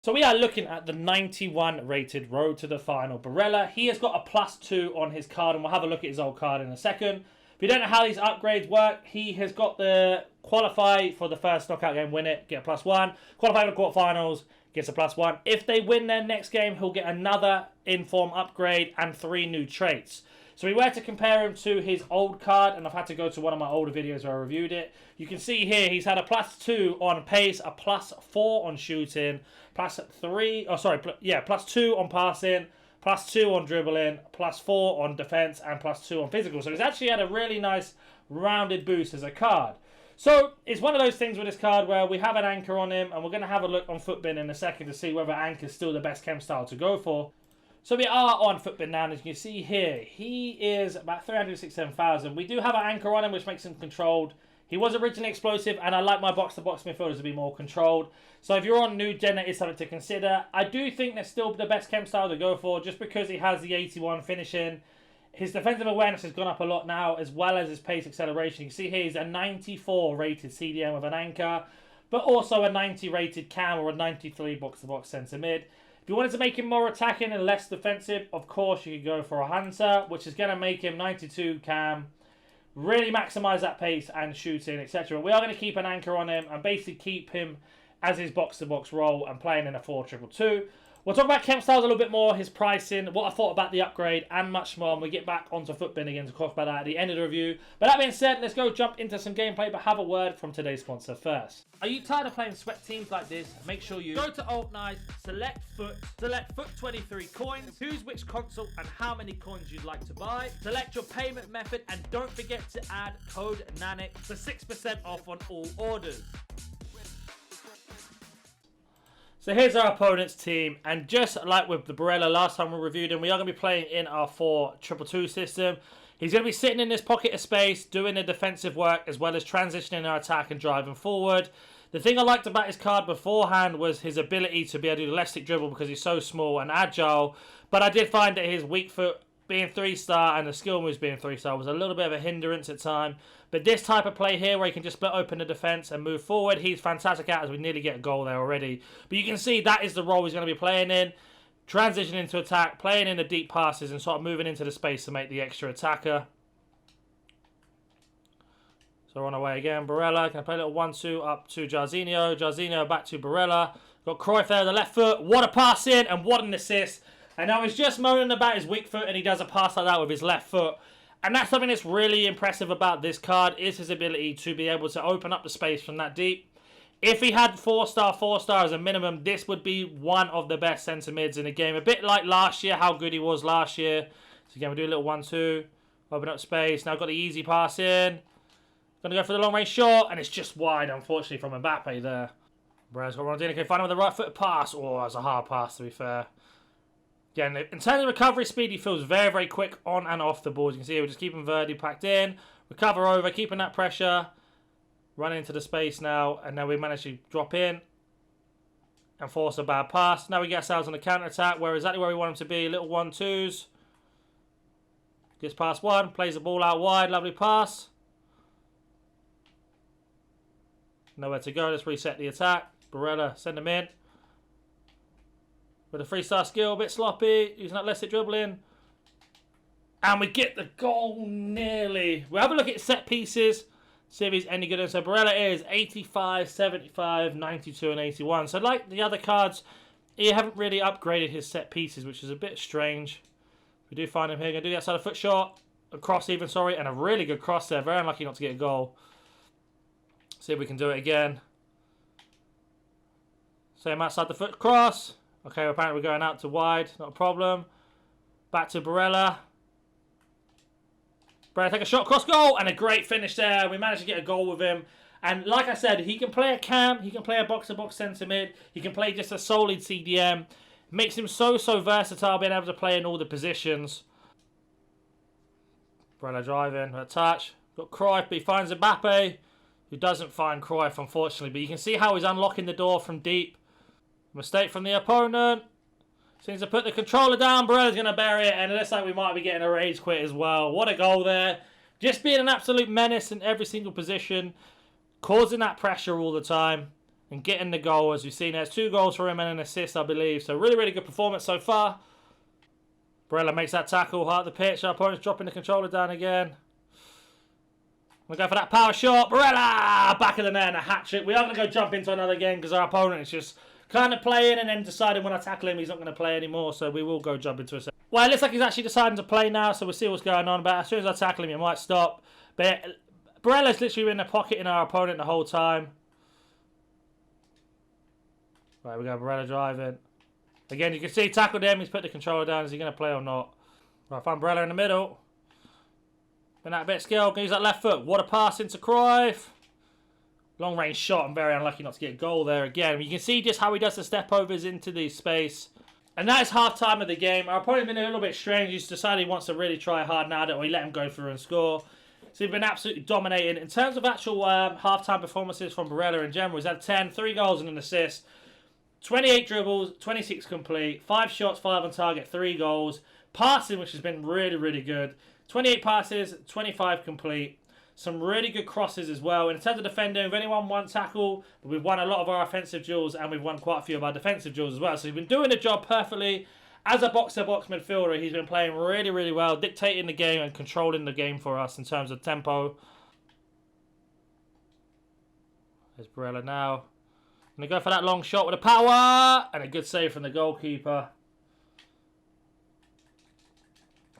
So we are looking at the 91 rated road to the final Barella. He has got a +2 on his card, and we'll have a look at his old card in a second. If you don't know how these upgrades work, he has got the qualify for the first knockout game, win it, get a +1. Qualify for the quarterfinals, gets a +1. If they win their next game, he'll get another in-form upgrade and 3 new traits. So we were to compare him to his old card, and I've had to go to one of my older videos where I reviewed it. You can see here he's had a +2 on pace, a +4 on shooting, +2 on passing, +2 on dribbling, +4 on defense, and +2 on physical. So he's actually had a really nice rounded boost as a card. So it's one of those things with this card where we have an anchor on him, and we're going to have a look on Footbin in a second to see whether anchor is still the best chem style to go for. So we are on Footbin now, and as you can see here, he is about 367,000. We do have an anchor on him, which makes him controlled. He was originally explosive, and I like my box-to-box midfielders to be more controlled. So if you're on new gen, it is something to consider. I do think that's still the best chem style to go for, just because he has the 81 finishing. His defensive awareness has gone up a lot now, as well as his pace acceleration. You can see here he's a 94 rated CDM with an anchor, but also a 90 rated cam or a 93 box-to-box centre mid. If you wanted to make him more attacking and less defensive, of course you could go for a Hunter, which is going to make him 92 cam, really maximise that pace and shooting, etc. We are going to keep an anchor on him and basically keep him as his box-to-box role and playing in a 4-2-2. We'll talk about chem styles a little bit more, his pricing, what I thought about the upgrade, and much more. And we get back onto Footbin again to talk about that at the end of the review. But that being said, let's go jump into some gameplay, but have a word from today's sponsor first. Are you tired of playing sweat teams like this? Make sure you go to Alt Nice, select Foot 23 coins, choose which console and how many coins you'd like to buy, select your payment method, and don't forget to add code NANIC for 6% off on all orders. So here's our opponent's team, and just like with the Barella last time we reviewed him, we are going to be playing in our 4-2-2 system. He's going to be sitting in this pocket of space, doing the defensive work, as well as transitioning our attack and driving forward. The thing I liked about his card beforehand was his ability to be able to do the left stick dribble because he's so small and agile, but I did find that his weak foot being 3-star and the skill moves being 3-star was a little bit of a hindrance at time. But this type of play here where he can just split open the defence and move forward, he's fantastic at, as we nearly get a goal there already. But you can see that is the role he's going to be playing in. Transitioning into attack, playing in the deep passes and sort of moving into the space to make the extra attacker. So we're on our way again. Barella, can I play a little 1-2 up to Jarzinho. Jarzinho back to Barella. Got Cruyff there, the left foot. What a pass in and what an assist. And I was just moaning about his weak foot, and he does a pass like that with his left foot. And that's something that's really impressive about this card, is his ability to be able to open up the space from that deep. If he had 4-star as a minimum, this would be one of the best centre mids in the game. A bit like last year, how good he was last year. So again, we'll do a little 1-2. Open up space. Now got the easy pass in. Going to go for the long range shot, and it's just wide, unfortunately, from Mbappe there. Whereas got Ronaldinho can find him with the right foot pass. Oh, that's a hard pass, to be fair. Again, in terms of recovery speed, he feels very, very quick on and off the ball. As you can see, we're just keeping Verdi packed in. Recover over, keeping that pressure. Running into the space now, and then we manage to drop in and force a bad pass. Now we get ourselves on the counter-attack. We're exactly where we want him to be. Little 1-2s. Gets past one, plays the ball out wide. Lovely pass. Nowhere to go. Let's reset the attack. Barella, send him in. With a 3-star skill, a bit sloppy. Using that left-stick dribbling. And we get the goal nearly. We'll have a look at set pieces. See if he's any good. So Barella is 85, 75, 92 and 81. So like the other cards, he haven't really upgraded his set pieces, which is a bit strange. We do find him here. Going to do the outside of foot shot. A cross even, sorry. And a really good cross there. Very unlucky not to get a goal. See if we can do it again. Same outside the foot cross. Okay, apparently we're going out to wide. Not a problem. Back to Barella. Barella take a shot, cross goal, and a great finish there. We managed to get a goal with him. And like I said, he can play a cam. He can play a box-to-box centre mid. He can play just a solid CDM. Makes him so versatile, being able to play in all the positions. Barella driving, a touch. Got Cruyff, but he finds Mbappe, who doesn't find Cruyff, unfortunately. But you can see how he's unlocking the door from deep. Mistake from the opponent. Seems to put the controller down. Barella's going to bury it. And it looks like we might be getting a rage quit as well. What a goal there. Just being an absolute menace in every single position. Causing that pressure all the time. and getting the goal. As we've seen, there's 2 goals for him and an assist, I believe. So really, really good performance so far. Barella makes that tackle, heart of the pitch. Our opponent's dropping the controller down again. We'll go for that power shot. Barella! Back of the net and a hat-trick. We are going to go jump into another game because our opponent is just kind of playing and then deciding when I tackle him he's not going to play anymore. So we will go jump into a second. Well, it looks like he's actually deciding to play now, so we'll see what's going on. But as soon as I tackle him, it might stop. But Barella's literally in the pocket in our opponent the whole time. Right, we got Barella driving. Again, you can see he tackled him. He's put the controller down. Is he going to play or not? Right, find Barella in the middle. Been that a bit of skill. Can use that left foot. What a pass into Cruyff. Long range shot. I'm very unlucky not to get a goal there again. You can see just how he does the step overs into the space. And that is half time of the game. Our opponent's been a little bit strange. He's decided he wants to really try hard now that we let him go through and score. So he's been absolutely dominating. In terms of actual half-time performances from Barella in general, he's had 10, 3 goals and an assist. 28 dribbles, 26 complete, 5 shots, 5 on target, 3 goals. Passing, which has been really, really good. 28 passes, 25 complete. Some really good crosses as well. And in terms of defending, we've only won 1 tackle, but we've won a lot of our offensive duels and we've won quite a few of our defensive duels as well. So he's been doing the job perfectly. As a box-to-box midfielder, he's been playing really, really well, dictating the game and controlling the game for us in terms of tempo. There's Barella now. Going to go for that long shot with a power. And a good save from the goalkeeper.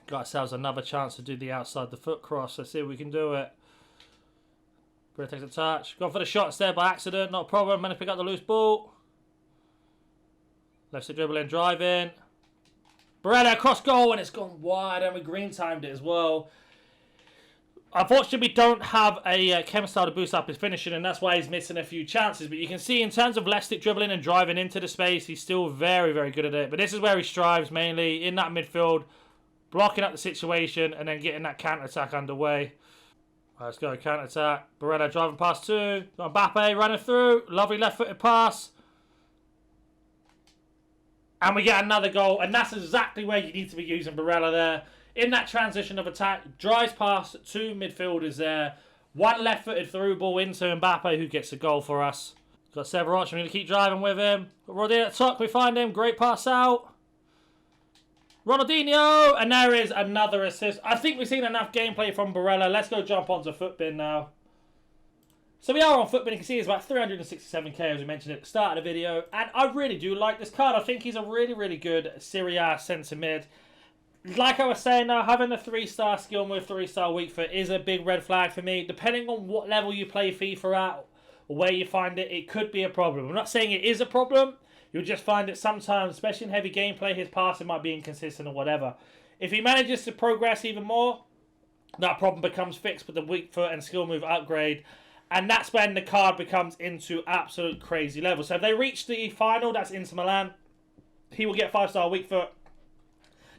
Got ourselves another chance to do the outside the foot cross. Let's see if we can do it. Barella takes a touch. Gone for the shot instead by accident. Not a problem. Managed to pick up the loose ball. Left foot dribbling, driving. Barella across goal and it's gone wide. And we green timed it as well. Unfortunately, we don't have a chemstyle to boost up his finishing, and that's why he's missing a few chances. But you can see in terms of left stick dribbling and driving into the space, he's still very, very good at it. But this is where he strives mainly, in that midfield, blocking up the situation and then getting that counter-attack underway. Right, let's go, counter-attack. Barella driving past 2. Got Mbappe running through. Lovely left-footed pass. And we get another goal, and that's exactly where you need to be using Barella there. In that transition of attack, drives past 2 midfielders there. 1 left-footed through ball into Mbappe, who gets a goal for us. Got Severance, we're going to keep driving with him. Got Rodri at the top, we find him. Great pass out. Ronaldinho, and there is another assist. I think we've seen enough gameplay from Barella. Let's go jump onto Footbin now. So we are on Footbin. You can see it's about 367k, as we mentioned at the start of the video. And I really do like this card. I think he's a really, really good Serie A centre-mid. Like I was saying now, having a 3-star skill move, 3-star weak foot is a big red flag for me. Depending on what level you play FIFA at or where you find it, it could be a problem. I'm not saying it is a problem. You'll just find it sometimes, especially in heavy gameplay, his passing might be inconsistent or whatever. If he manages to progress even more, that problem becomes fixed with the weak foot and skill move upgrade. And that's when the card becomes into absolute crazy levels. So if they reach the final, that's Inter Milan, he will get 5-star weak foot.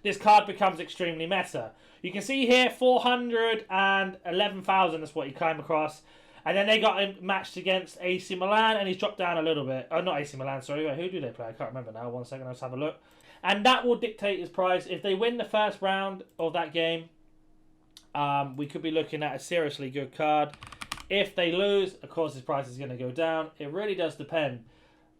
This card becomes extremely meta. You can see here 411,000 is what he came across. And then they got him matched against AC Milan and he's dropped down a little bit. Oh, not AC Milan, sorry. Who do they play? I can't remember now. 1 second, let's have a look. And that will dictate his price. If they win the first round of that game, we could be looking at a seriously good card. If they lose, of course, his price is going to go down. It really does depend.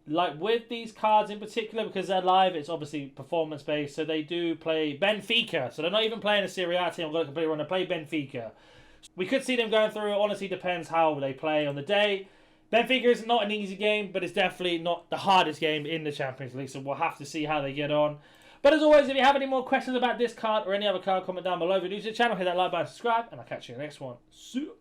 Like with these cards in particular, because they're live, it's obviously performance based. So they do play Benfica. So they're not even playing a Serie A team. I'm going to completely wrong. They play Benfica. We could see them going through. It honestly depends how they play on the day. Benfica is not an easy game, but it's definitely not the hardest game in the Champions League. So we'll have to see how they get on. But as always, if you have any more questions about this card or any other card, comment down below. If you're new to the channel, hit that like button, subscribe, and I'll catch you in the next one. See you.